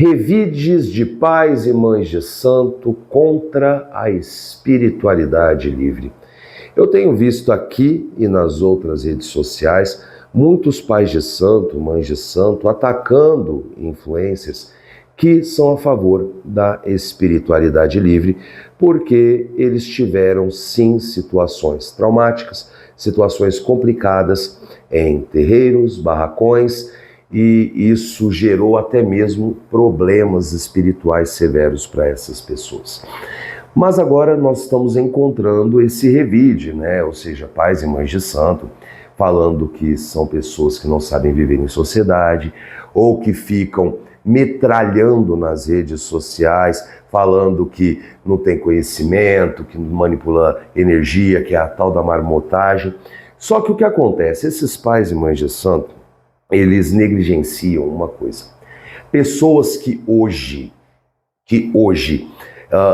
Revides de pais e mães de santo contra a espiritualidade livre. Eu tenho visto aqui e nas outras redes sociais muitos pais de santo, mães de santo, atacando influencers que são a favor da espiritualidade livre, porque eles tiveram sim situações traumáticas, situações complicadas em terreiros, barracões, e isso gerou até mesmo problemas espirituais severos para essas pessoas. Mas agora nós estamos encontrando esse revide, né? Ou seja, pais e mães de santo, falando que são pessoas que não sabem viver em sociedade, ou que ficam metralhando nas redes sociais, falando que não tem conhecimento, que manipula energia, que é a tal da marmotagem. Só que o que acontece? Esses pais e mães de santo, eles negligenciam uma coisa. Pessoas que hoje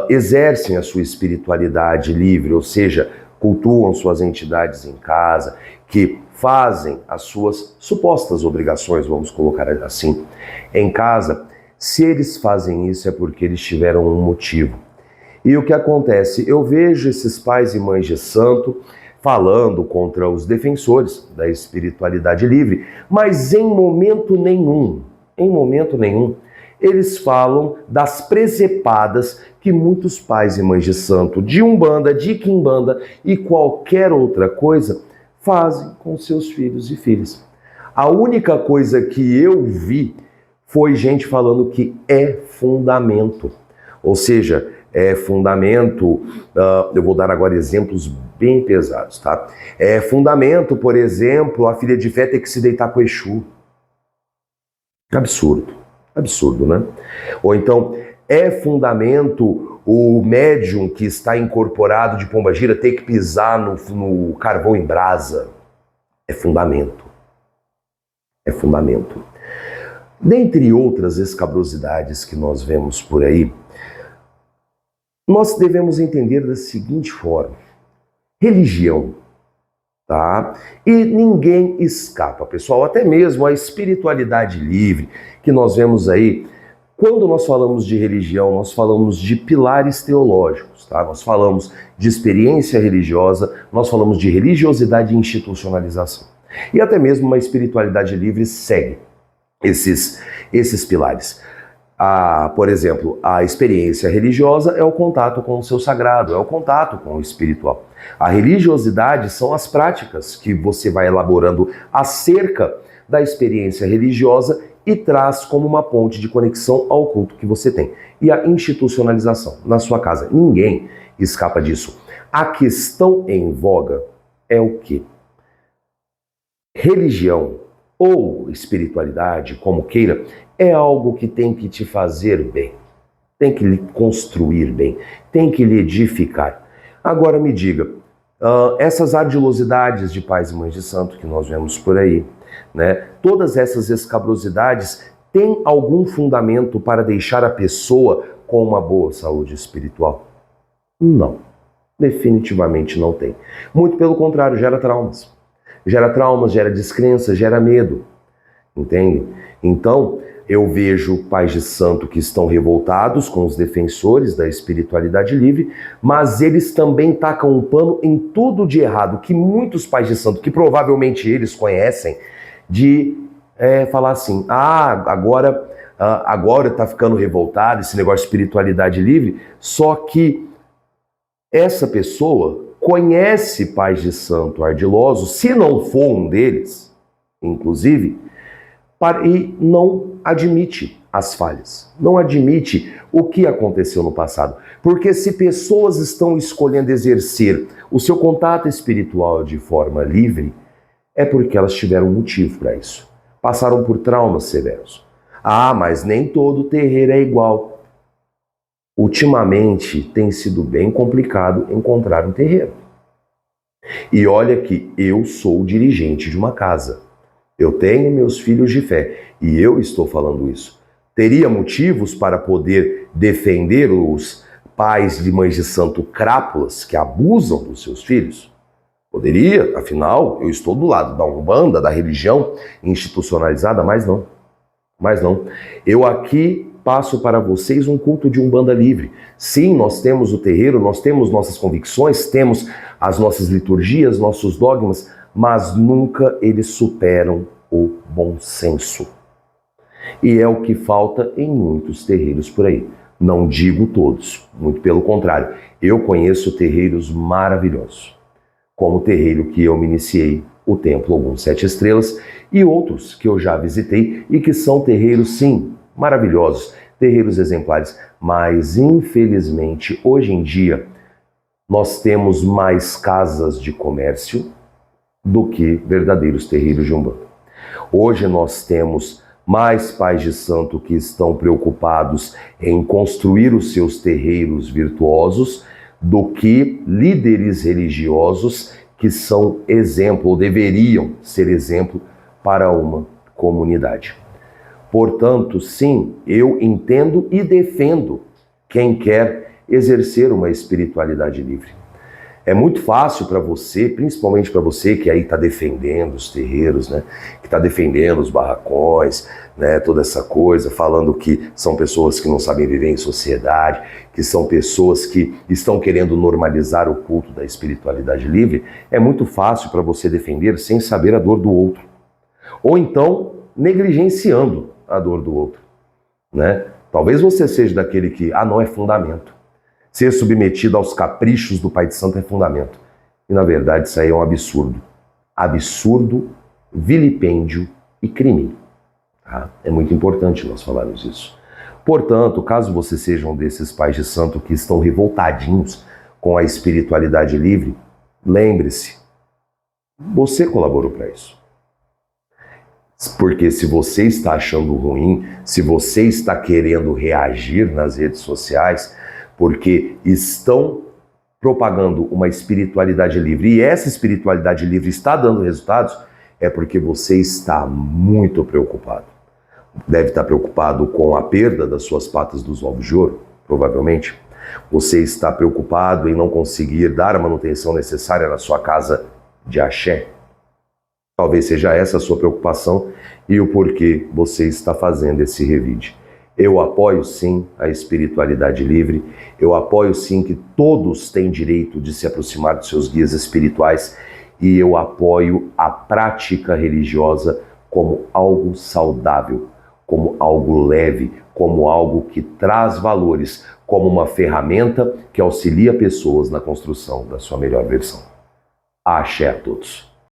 exercem a sua espiritualidade livre, ou seja, cultuam suas entidades em casa, que fazem as suas supostas obrigações, vamos colocar assim, em casa, se eles fazem isso é porque eles tiveram um motivo. E o que acontece? Eu vejo esses pais e mães de santo falando contra os defensores da espiritualidade livre, mas em momento nenhum, eles falam das presepadas que muitos pais e mães de santo, de Umbanda, de Quimbanda e qualquer outra coisa, fazem com seus filhos e filhas. A única coisa que eu vi foi gente falando que é fundamento. Ou seja, é fundamento, eu vou dar agora exemplos bem pesados, tá? É fundamento, por exemplo, a filha de fé ter que se deitar com o Exu. Absurdo, né? Ou então, é fundamento o médium que está incorporado de pombagira ter que pisar no carvão em brasa. É fundamento. Dentre outras escabrosidades que nós vemos por aí, nós devemos entender da seguinte forma: religião, tá? E ninguém escapa, pessoal, até mesmo a espiritualidade livre que nós vemos aí. Quando nós falamos de religião, nós falamos de pilares teológicos, tá? Nós falamos de experiência religiosa, nós falamos de religiosidade e institucionalização. E até mesmo uma espiritualidade livre segue esses pilares. Por exemplo, a experiência religiosa é o contato com o seu sagrado, é o contato com o espiritual. A religiosidade são as práticas que você vai elaborando acerca da experiência religiosa e traz como uma ponte de conexão ao culto que você tem. E a institucionalização na sua casa. Ninguém escapa disso. A questão em voga é o quê? Religião ou espiritualidade, como queira, é algo que tem que te fazer bem, tem que lhe construir bem, tem que lhe edificar. Agora me diga, essas ardilosidades de pais e mães de santo que nós vemos por aí, né? Todas essas escabrosidades têm algum fundamento para deixar a pessoa com uma boa saúde espiritual? Não, definitivamente não tem. Muito pelo contrário, gera traumas. Gera descrença, gera medo, entende? Então, eu vejo pais de santo que estão revoltados com os defensores da espiritualidade livre, mas eles também tacam um pano em tudo de errado que muitos pais de santo, que provavelmente eles conhecem, de falar assim, agora tá ficando revoltado esse negócio de espiritualidade livre, só que essa pessoa conhece pais de santo ardilosos, se não for um deles, inclusive, e não admite as falhas, não admite o que aconteceu no passado. Porque se pessoas estão escolhendo exercer o seu contato espiritual de forma livre, é porque elas tiveram motivo para isso. Passaram por traumas severos. Mas nem todo terreiro é igual. Ultimamente tem sido bem complicado encontrar um terreiro. E olha que eu sou dirigente de uma casa. Eu tenho meus filhos de fé e eu estou falando isso. Teria motivos para poder defender os pais de mães de santo crápulas que abusam dos seus filhos? Poderia, afinal, eu estou do lado da Umbanda, da religião institucionalizada, mas não. Eu aqui passo para vocês um culto de Umbanda livre. Sim, nós temos o terreiro, nós temos nossas convicções, temos as nossas liturgias, nossos dogmas, mas nunca eles superam o bom senso. E é o que falta em muitos terreiros por aí. Não digo todos, muito pelo contrário. Eu conheço terreiros maravilhosos, como o terreiro que eu me iniciei, o Templo Ogum Sete Estrelas, e outros que eu já visitei e que são terreiros, sim, maravilhosos, terreiros exemplares, mas infelizmente hoje em dia nós temos mais casas de comércio do que verdadeiros terreiros de Umbanda. Hoje nós temos mais pais de santo que estão preocupados em construir os seus terreiros virtuosos do que líderes religiosos que são exemplo, ou deveriam ser exemplo para uma comunidade. Portanto, sim, eu entendo e defendo quem quer exercer uma espiritualidade livre. É muito fácil para você, principalmente para você que aí está defendendo os terreiros, né? Que está defendendo os barracões, né? Toda essa coisa, falando que são pessoas que não sabem viver em sociedade, que são pessoas que estão querendo normalizar o culto da espiritualidade livre. É muito fácil para você defender sem saber a dor do outro. Ou então negligenciando a dor do outro, né? Talvez você seja daquele que, não é fundamento. Ser submetido aos caprichos do Pai de Santo é fundamento. E, na verdade, isso aí é um absurdo. Absurdo, vilipêndio e crime. Tá? É muito importante nós falarmos isso. Portanto, caso você seja um desses pais de santo que estão revoltadinhos com a espiritualidade livre, lembre-se, você colaborou para isso. Porque se você está achando ruim, se você está querendo reagir nas redes sociais, porque estão propagando uma espiritualidade livre e essa espiritualidade livre está dando resultados, é porque você está muito preocupado. Deve estar preocupado com a perda das suas patas dos ovos de ouro, provavelmente. Você está preocupado em não conseguir dar a manutenção necessária na sua casa de axé. Talvez seja essa a sua preocupação e o porquê você está fazendo esse revide. Eu apoio sim a espiritualidade livre, eu apoio sim que todos têm direito de se aproximar dos seus guias espirituais e eu apoio a prática religiosa como algo saudável, como algo leve, como algo que traz valores, como uma ferramenta que auxilia pessoas na construção da sua melhor versão. Axé a todos.